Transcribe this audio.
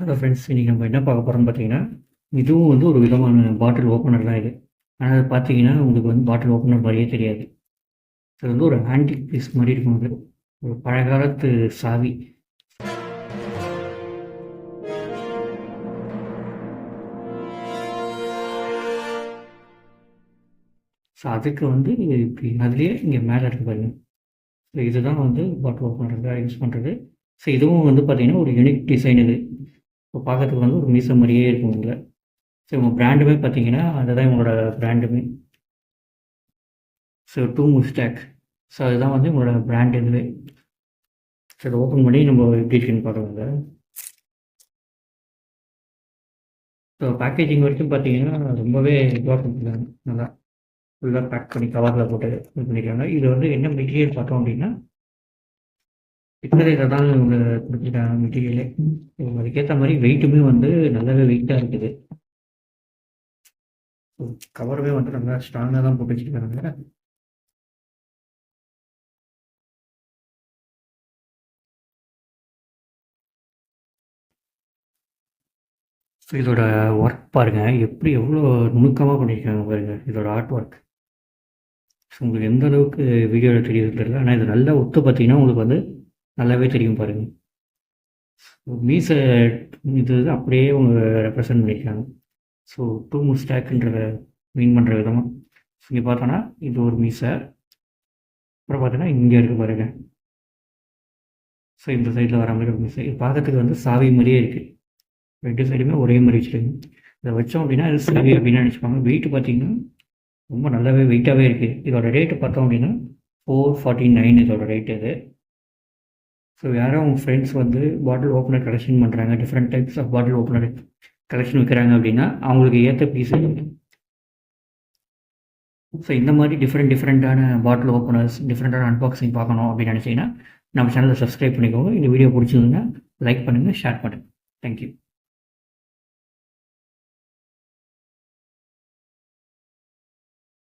Hello friends, இன்றைக்கி நம்ம என்ன பார்க்க போகிறோம்னு பார்த்தீங்கன்னா, இதுவும் வந்து ஒரு விதமான பாட்டில் ஓப்பனர் தான் இது. ஆனால் அது பார்த்தீங்கன்னா, உங்களுக்கு வந்து பாட்டில் ஓப்பனர் மாதிரியே தெரியாது. இது வந்து ஒரு ஆன்டிக் பீஸ் மாதிரி இருக்கும். அது ஒரு பழைய காலத்து சாவி. ஸோ அதுக்கு வந்து இப்படி அதுலேயே இங்கே மேலே இருக்கு பாருங்க. ஸோ இதுதான் வந்து பாட்டில் ஓப்பனருக்காக யூஸ் பண்ணுறது. ஸோ இதுவும் வந்து பார்த்தீங்கன்னா ஒரு யூனிக் டிசைன் இது. இப்போ பார்க்கறதுக்கு வந்து ஒரு மீசை மாதிரியே இருக்கும் இதில். ஸோ உங்கள் பிராண்டுமே பார்த்தீங்கன்னா அதுதான் இவங்களோட பிராண்டுமே. ஸோ டூ முஸ்டாக். ஸோ அதுதான் வந்து உங்களோட பிராண்ட் இதுவே. ஸோ இதை ஓப்பன் பண்ணி நம்ம எப்படி இருக்குன்னு பார்க்கலாங்க. ஸோ பேக்கேஜிங் வரைக்கும் பார்த்தீங்கன்னா ரொம்பவே இதுவாக கொடுத்துருக்காங்க. நல்லா ஃபுல்லாக பேக் பண்ணி கவரில் போட்டு இது பண்ணியிருக்காங்க. இது வந்து என்ன மெட்டீரியல் பார்த்தோம் அப்படின்னா, பித்தளையில் தான் இவங்க கொடுத்துருக்காங்க மெட்டீரியலே. இவங்க அதுக்கேற்ற மாதிரி வெயிட்டுமே வந்து நல்லாவே வெயிட்டாக இருக்குது. ஸோ கவருமே வந்து நல்லா ஸ்ட்ராங்காக தான் போட்டு வச்சுருக்காங்க. ஸோ இதோட ஒர்க் பாருங்கள், எப்படி எவ்வளோ நுணுக்கமாக பண்ணியிருக்காங்க பாருங்கள் இதோட ஆர்ட் ஒர்க். ஸோ உங்களுக்கு எந்த அளவுக்கு வீடியோவில் தெரியுது தெரியல, ஆனால் இது நல்லா ஒத்து பார்த்தீங்கன்னா உங்களுக்கு வந்து நல்லாவே தெரியும் பாருங்கள். மீசை இது அப்படியே அவங்க ரெப்ரசன்ட் பண்ணியிருக்காங்க. ஸோ டூ முஸ்டாக்ன்றத மீன் பண்ணுற விதமாக இங்கே பார்த்தோன்னா இது ஒரு மீசை, அப்புறம் பார்த்தோன்னா இங்கே இருக்குது பாருங்கள். ஸோ இந்த சைடில் வர மாதிரி ஒரு மீசை. இது பார்க்கறதுக்கு வந்து சாவி மாதிரியே இருக்குது. ரெண்டு சைடுமே ஒரே மாதிரி வச்சுருங்க. இதை வச்சோம் அப்படின்னா இது சாவி அப்படின்னு நினச்சிப்பாங்க. வெயிட்டு பார்த்தீங்கன்னா ரொம்ப நல்லாவே வெயிட்டாகவே இருக்குது. இதோட ரேட்டு பார்த்தோம் அப்படின்னா 449 இதோட ரேட்டு இது. ஸோ யாரும் உங்கள் ஃப்ரெண்ட்ஸ் வந்து பாட்டில் ஓப்பனர் கலெக்ஷன் பண்ணுறாங்க, different types of bottle opener collection வைக்கிறாங்க அப்படின்னா அவங்களுக்கு ஏற்ற பீஸ். ஸோ இந்த மாதிரி டிஃப்ரெண்ட்டான பாட்டில் ஓப்பனர்ஸ், டிஃப்ரெண்ட்டான அன்பாக்சிங் பார்க்கணும் அப்படின்னு நினச்சிங்கன்னா நம்ம சேனலை சப்ஸ்கிரைப் பண்ணிக்கோங்க. இந்த வீடியோ பிடிச்சிருந்ததுன்னா லைக் பண்ணுங்கள், ஷேர் பண்ணுங்கள். தேங்க்யூ.